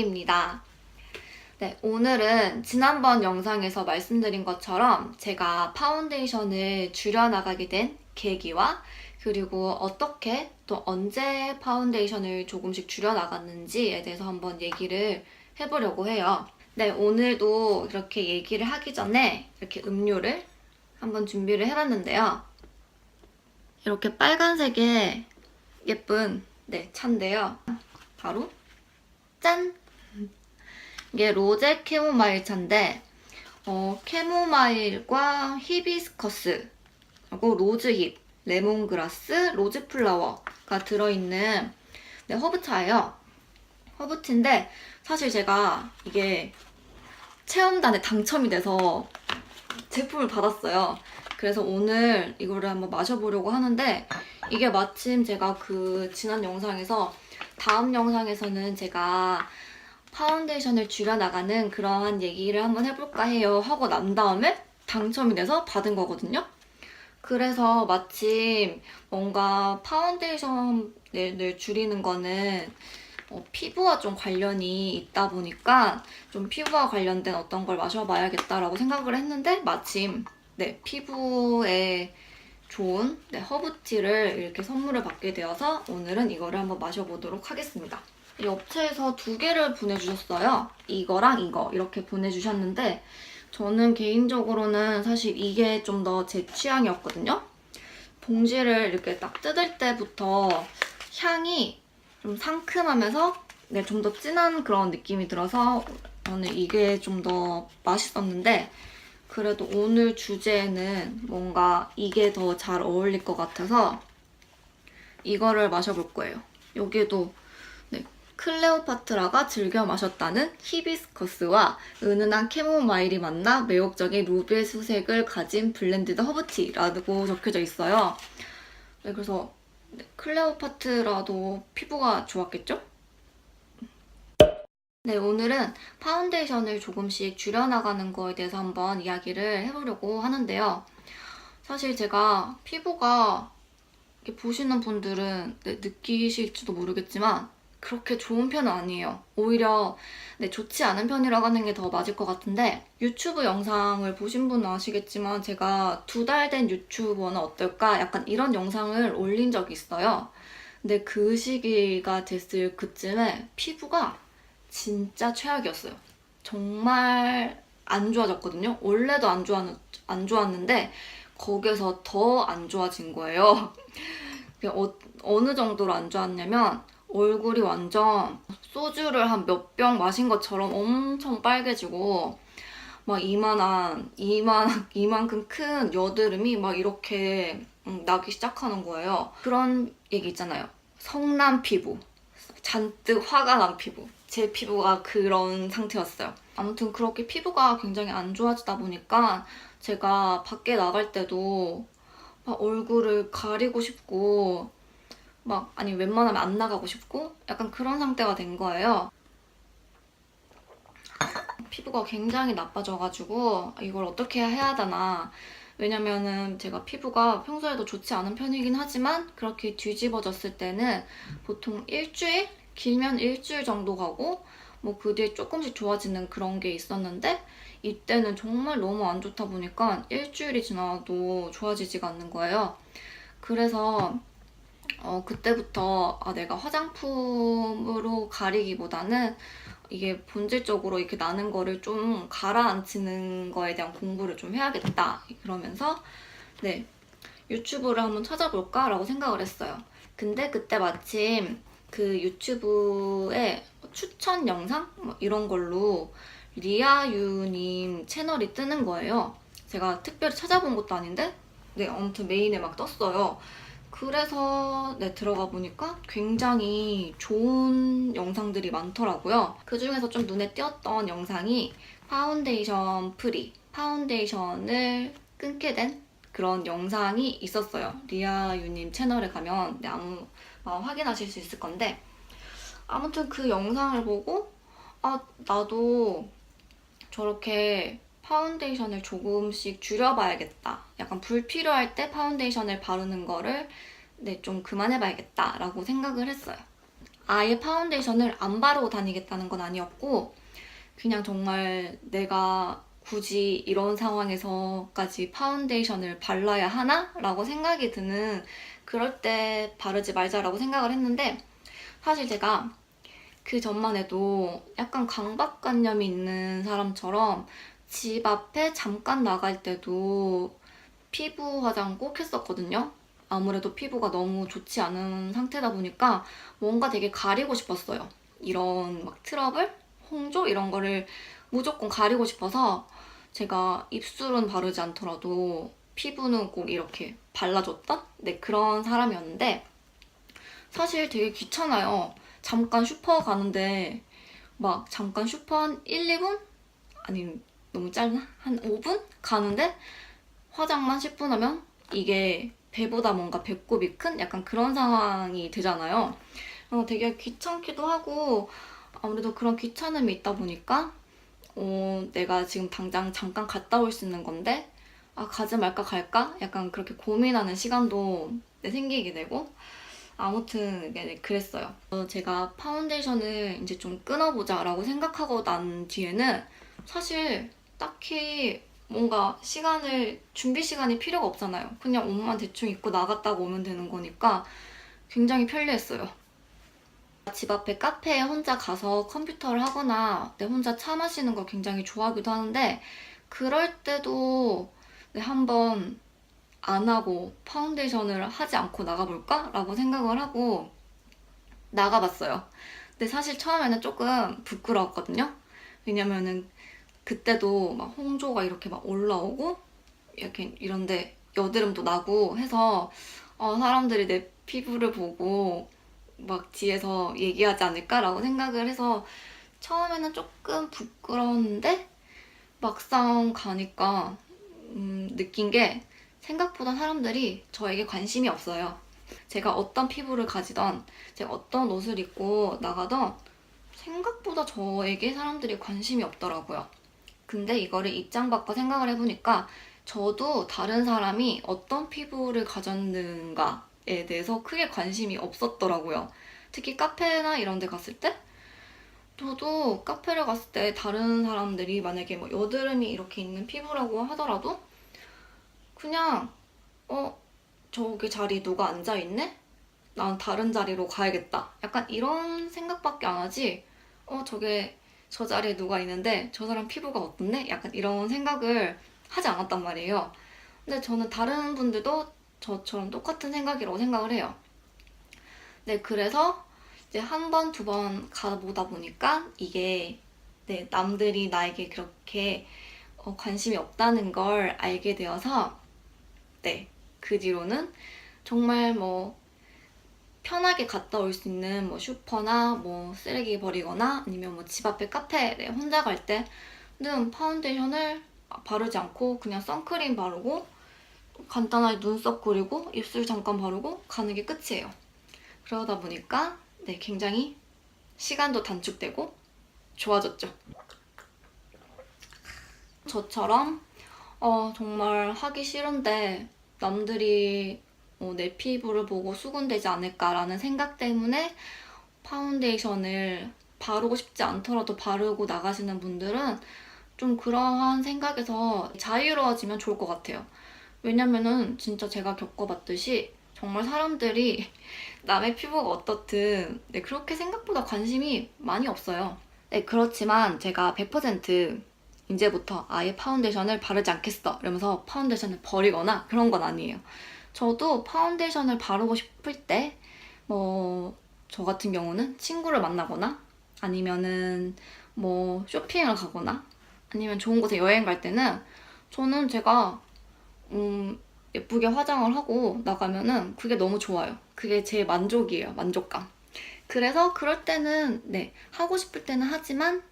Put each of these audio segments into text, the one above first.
루비입니다. 네, 오늘은 지난번 영상에서 말씀드린 것처럼 제가 파운데이션을 줄여나가게 된 계기와 그리고 어떻게 또 언제 파운데이션을 조금씩 줄여나갔는지에 대해서 한번 얘기를 해보려고 해요. 네, 오늘도 이렇게 얘기를 하기 전에 이렇게 음료를 한번 준비를 해봤는데요. 이렇게 빨간색의 예쁜 차인데요. 바로 짠! 이게 로제 캐모마일 차인데 캐모마일과 히비스커스 그리고 로즈힙, 레몬그라스, 로즈플라워가 들어있는 허브차예요. 허브티인데 사실 제가 이게 체험단에 당첨이 돼서 제품을 받았어요. 그래서 오늘 이거를 한번 마셔보려고 하는데 이게 마침 제가 그 지난 영상에서 다음 영상에서는 제가 파운데이션을 줄여나가는 그러한 얘기를 한번 해볼까 해요 하고 난 다음에 당첨이 돼서 받은 거거든요. 그래서 마침 뭔가 파운데이션을 줄이는 거는 피부와 좀 관련이 있다 보니까 좀 피부와 관련된 어떤 걸 마셔봐야겠다라고 생각을 했는데 마침 피부에 좋은 허브티를 이렇게 선물을 받게 되어서 오늘은 이거를 한번 마셔보도록 하겠습니다. 이 업체에서 2개를 보내주셨어요. 이거랑 이거 이렇게 보내주셨는데 저는 개인적으로는 사실 이게 좀 더 제 취향이었거든요. 봉지를 이렇게 딱 뜯을 때부터 향이 좀 상큼하면서 좀 더 진한 그런 느낌이 들어서 저는 이게 좀 더 맛있었는데 그래도 오늘 주제에는 뭔가 이게 더 잘 어울릴 것 같아서 이거를 마셔볼 거예요. 여기에도 클레오파트라가 즐겨 마셨다는 히비스커스와 은은한 캐모마일이 만나 매혹적인 루비의 수색을 가진 블렌디드 허브티라고 적혀져 있어요. 그래서 클레오파트라도 피부가 좋았겠죠? 오늘은 파운데이션을 조금씩 줄여나가는 거에 대해서 한번 이야기를 해보려고 하는데요. 사실 제가 피부가 이렇게 보시는 분들은 느끼실지도 모르겠지만 그렇게 좋은 편은 아니에요. 오히려 좋지 않은 편이라고 하는 게 더 맞을 것 같은데 유튜브 영상을 보신 분은 아시겠지만 제가 2달 된 유튜버는 어떨까? 약간 이런 영상을 올린 적이 있어요. 근데 그 시기가 됐을 그쯤에 피부가 진짜 최악이었어요. 정말 안 좋아졌거든요. 원래도 안 좋았는데 거기서 더 안 좋아진 거예요. 어느 정도로 안 좋았냐면 얼굴이 완전 소주를 한 몇 병 마신 것처럼 엄청 빨개지고 막 이만큼 큰 여드름이 막 이렇게 나기 시작하는 거예요. 그런 얘기 있잖아요. 성남 피부. 잔뜩 화가 난 피부. 제 피부가 그런 상태였어요. 아무튼 그렇게 피부가 굉장히 안 좋아지다 보니까 제가 밖에 나갈 때도 막 얼굴을 가리고 싶고 아니 웬만하면 안 나가고 싶고 약간 그런 상태가 된 거예요. 피부가 굉장히 나빠져가지고 이걸 어떻게 해야 되나. 왜냐면은 제가 피부가 평소에도 좋지 않은 편이긴 하지만 그렇게 뒤집어졌을 때는 보통 일주일? 길면 일주일 정도 가고 그 뒤에 조금씩 좋아지는 그런 게 있었는데 이때는 정말 너무 안 좋다 보니까 일주일이 지나도 좋아지지가 않는 거예요. 그래서 그때부터 내가 화장품으로 가리기보다는 이게 본질적으로 이렇게 나는 거를 좀 가라앉히는 거에 대한 공부를 좀 해야겠다 그러면서 유튜브를 한번 찾아볼까 라고 생각을 했어요. 근데 그때 마침 그 유튜브에 추천 영상? 이런 걸로 리아유님 채널이 뜨는 거예요. 제가 특별히 찾아본 것도 아닌데 아무튼 메인에 막 떴어요. 그래서 들어가 보니까 굉장히 좋은 영상들이 많더라고요. 그 중에서 좀 눈에 띄었던 영상이 파운데이션 프리, 파운데이션을 끊게 된 그런 영상이 있었어요. 리아유님 채널에 가면 확인하실 수 있을 건데 아무튼 그 영상을 보고 나도 저렇게 파운데이션을 조금씩 줄여봐야겠다. 약간 불필요할 때 파운데이션을 바르는 거를 좀 그만해봐야겠다 라고 생각을 했어요. 아예 파운데이션을 안 바르고 다니겠다는 건 아니었고 그냥 정말 내가 굳이 이런 상황에서까지 파운데이션을 발라야 하나? 라고 생각이 드는 그럴 때 바르지 말자라고 생각을 했는데 사실 제가 그 전만 해도 약간 강박관념이 있는 사람처럼 집 앞에 잠깐 나갈 때도 피부 화장 꼭 했었거든요. 아무래도 피부가 너무 좋지 않은 상태다 보니까 뭔가 되게 가리고 싶었어요. 이런 막 트러블? 홍조? 이런 거를 무조건 가리고 싶어서 제가 입술은 바르지 않더라도 피부는 꼭 이렇게 발라줬던? 네, 그런 사람이었는데 사실 되게 귀찮아요. 잠깐 슈퍼 가는데 막 잠깐 슈퍼 한 1, 2분? 아니면 너무 짧나? 한 5분? 가는데 화장만 10분 하면 이게 배보다 뭔가 배꼽이 큰 약간 그런 상황이 되잖아요. 되게 귀찮기도 하고 아무래도 그런 귀찮음이 있다 보니까 내가 지금 당장 잠깐 갔다 올 수 있는 건데 가지 말까 갈까? 약간 그렇게 고민하는 시간도 생기게 되고 아무튼 그랬어요. 제가 파운데이션을 이제 좀 끊어보자 라고 생각하고 난 뒤에는 사실 딱히 뭔가 준비 시간이 필요가 없잖아요. 그냥 옷만 대충 입고 나갔다가 오면 되는 거니까 굉장히 편리했어요. 집 앞에 카페에 혼자 가서 컴퓨터를 하거나 혼자 차 마시는 걸 굉장히 좋아하기도 하는데 그럴 때도 한번 안 하고 파운데이션을 하지 않고 나가볼까? 라고 생각을 하고 나가봤어요. 근데 사실 처음에는 조금 부끄러웠거든요. 왜냐면은 그때도 막 홍조가 이렇게 막 올라오고 이렇게 이런데 여드름도 나고 해서 사람들이 내 피부를 보고 막 뒤에서 얘기하지 않을까라고 생각을 해서 처음에는 조금 부끄러웠는데 막상 가니까 느낀 게 생각보다 사람들이 저에게 관심이 없어요. 제가 어떤 피부를 가지던 제가 어떤 옷을 입고 나가던 생각보다 저에게 사람들이 관심이 없더라고요. 근데 이거를 입장 바꿔 생각을 해보니까 저도 다른 사람이 어떤 피부를 가졌는가에 대해서 크게 관심이 없었더라고요. 특히 카페나 이런 데 갔을 때 저도 카페를 갔을 때 다른 사람들이 만약에 뭐 여드름이 이렇게 있는 피부라고 하더라도 그냥 저기 자리 누가 앉아있네? 난 다른 자리로 가야겠다. 약간 이런 생각밖에 안 하지 저 자리에 누가 있는데 저 사람 피부가 어떻네? 약간 이런 생각을 하지 않았단 말이에요. 근데 저는 다른 분들도 저처럼 똑같은 생각이라고 생각을 해요. 네, 그래서 이제 한 번, 두 번 가보다 보니까 이게 남들이 나에게 그렇게 관심이 없다는 걸 알게 되어서 그 뒤로는 정말 뭐 편하게 갔다 올 수 있는 뭐 슈퍼나 뭐 쓰레기 버리거나 아니면 뭐 집 앞에 카페에 혼자 갈 때는 파운데이션을 바르지 않고 그냥 선크림 바르고 간단하게 눈썹 그리고 입술 잠깐 바르고 가는 게 끝이에요. 그러다 보니까 굉장히 시간도 단축되고 좋아졌죠. 저처럼 정말 하기 싫은데 남들이 내 피부를 보고 수군되지 않을까라는 생각 때문에 파운데이션을 바르고 싶지 않더라도 바르고 나가시는 분들은 좀 그러한 생각에서 자유로워지면 좋을 것 같아요. 왜냐면은 진짜 제가 겪어봤듯이 정말 사람들이 남의 피부가 어떻든 그렇게 생각보다 관심이 많이 없어요. 그렇지만 제가 100% 이제부터 아예 파운데이션을 바르지 않겠어 이러면서 파운데이션을 버리거나 그런 건 아니에요. 저도 파운데이션을 바르고 싶을 때 저 같은 경우는 친구를 만나거나 아니면은 뭐 쇼핑을 가거나 아니면 좋은 곳에 여행 갈 때는 저는 제가 예쁘게 화장을 하고 나가면은 그게 너무 좋아요. 그게 제 만족이에요. 만족감. 그래서 그럴 때는 하고 싶을 때는 하지만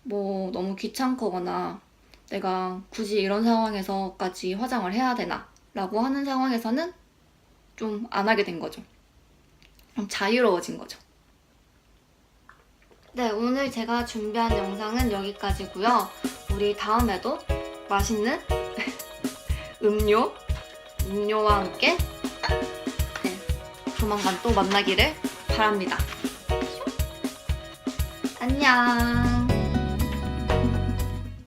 뭐 너무 귀찮거나 내가 굳이 이런 상황에서까지 화장을 해야 되나 라고 하는 상황에서는 좀 안 하게 된 거죠. 좀 자유로워진 거죠. 오늘 제가 준비한 영상은 여기까지고요. 우리 다음에도 맛있는 음료와 함께 조만간 또 만나기를 바랍니다. 안녕.